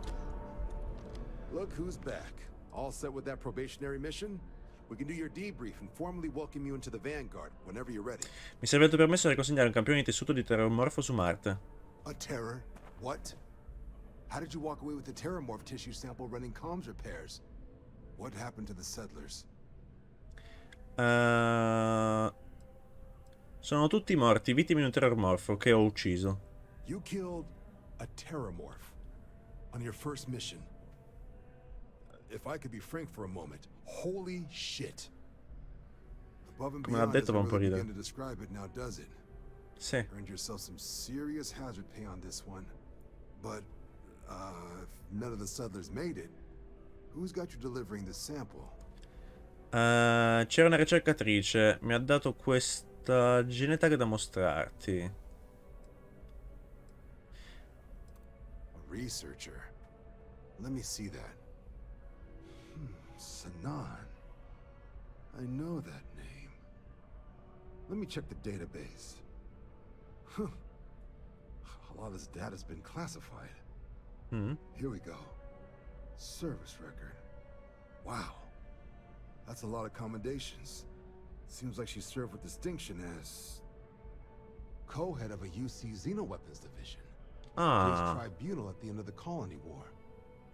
Look who's back. All set with that probationary mission? We can do your debrief and formally welcome you into the Vanguard whenever you're ready. Mi serve il tuo permesso di consegnare un campione di tessuto di terromorfo su Marte. A terror? What? How did you walk away with the terramorph tissue sample running comms repairs? What happened to the settlers? Sono tutti morti, vittime di un terromorfo che ho ucciso. You killed a terramorph on your first mission. If I could be frank for a moment, holy shit. Above and Come l'ha beyond detto doesn't fa un po' really ridere. begin to describe it now, does it? Sì. Earned yourself some serious hazard pay on this one. But, if none of the settlers made it, who's got you delivering the sample? C'era una ricercatrice, mi ha dato questa genetag da mostrarti. A researcher? Let me see that. Sanan. I know that name. Let me check the database. Huh. A lot of this data's been classified. Here we go. Service record. Wow. That's a lot of commendations. Seems like she served with distinction as co-head of a UC Xenoweapons division. Faced tribunal at the end of the Colony War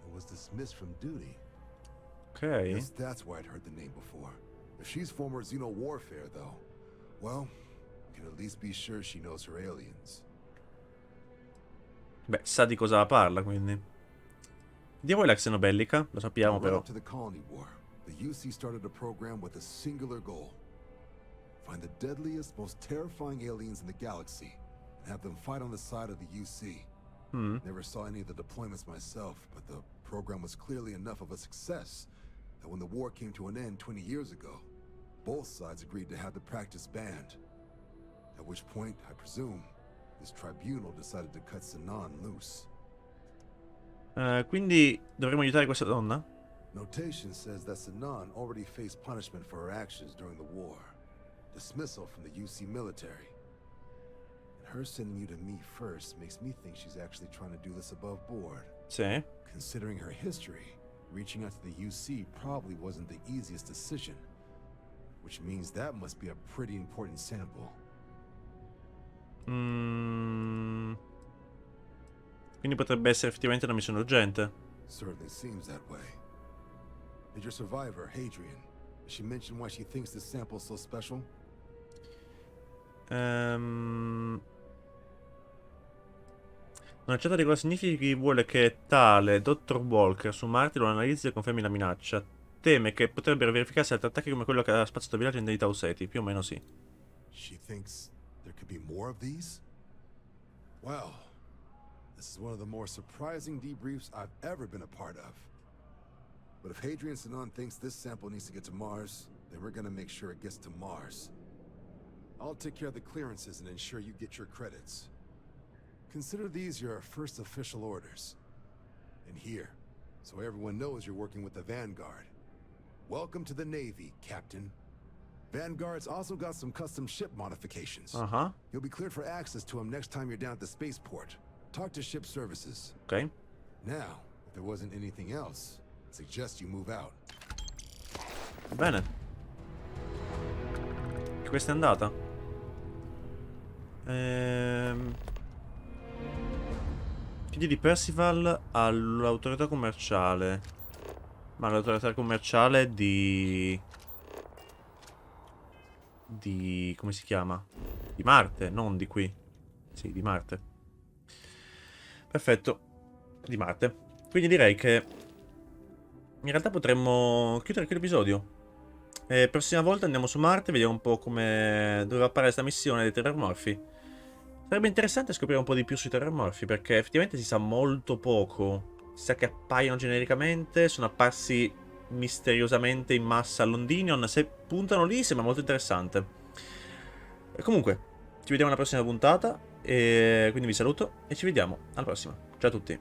and was dismissed from duty. Ok. Guess that's why I'd heard the name before. If she's former Xeno warfare, though, well, we can at least be sure she knows her aliens. Beh, sa di cosa parla, quindi. Di voi la xenobellica, lo sappiamo Run però. up to the Colony War, the UC started a program with a singular goal. Find the deadliest, most terrifying aliens in the galaxy and have them fight on the side of the UC. Never saw any of the deployments myself, but the program was clearly enough of a success that when the war came to an end 20 years ago, both sides agreed to have the practice banned. At which point, I presume, this tribunal decided to cut Sanan loose. Quindi dovremmo aiutare questa donna? Notation says that Sanan already faced punishment for her actions during the war. Dismissal from the UC military. And her sending you to me first makes me think she's actually trying to do this above board. Sì. Considering her history, reaching out to the UC probably wasn't the easiest decision. Which means that must be a pretty important sample. Quindi potrebbe essere effettivamente una missione urgente. Certainly seems that way. Did your survivor, Hadrian, did she mention why she thinks this sample is so special? Non accetta di cosa significhi, vuole che tale Dr. Walker su Marte lo analizzi e confermi la minaccia. Teme che potrebbero verificarsi altri attacchi come quello che ha spazzato il villaggio di Tau Ceti. Più o meno sì. She thinks there could be more of these? Well, this is one of the more surprising debriefs I've ever been a part of. But if Hadrian Sanan thinks this sample needs to get to Mars, then we're gonna make sure it gets to Mars. I'll take care of the clearances and ensure you get your credits. Consider these your first official orders. And here, so everyone knows you're working with the Vanguard. Welcome to the Navy, Captain. Vanguard's also got some custom ship modifications. You'll be cleared for access to them next time you're down at the spaceport. Talk to ship services. Ok. Now, if there wasn't anything else, I suggest you move out. Bene. Questa è andata. Chiedi di Percival all'autorità commerciale. Ma l'autorità commerciale di... come si chiama? Di Marte, non di qui. Sì, di Marte. Perfetto. Di Marte. Quindi direi che in realtà potremmo chiudere qui l'episodio. Prossima volta andiamo su Marte, vediamo un po' come dove appare questa missione dei terremorfi. Sarebbe interessante scoprire un po' di più sui terremorfi, perché effettivamente si sa molto poco. Si sa che appaiono genericamente, sono apparsi misteriosamente in massa all'Ondinion. Se puntano lì sembra molto interessante. E comunque, ci vediamo alla prossima puntata, e quindi vi saluto e ci vediamo alla prossima. Ciao a tutti.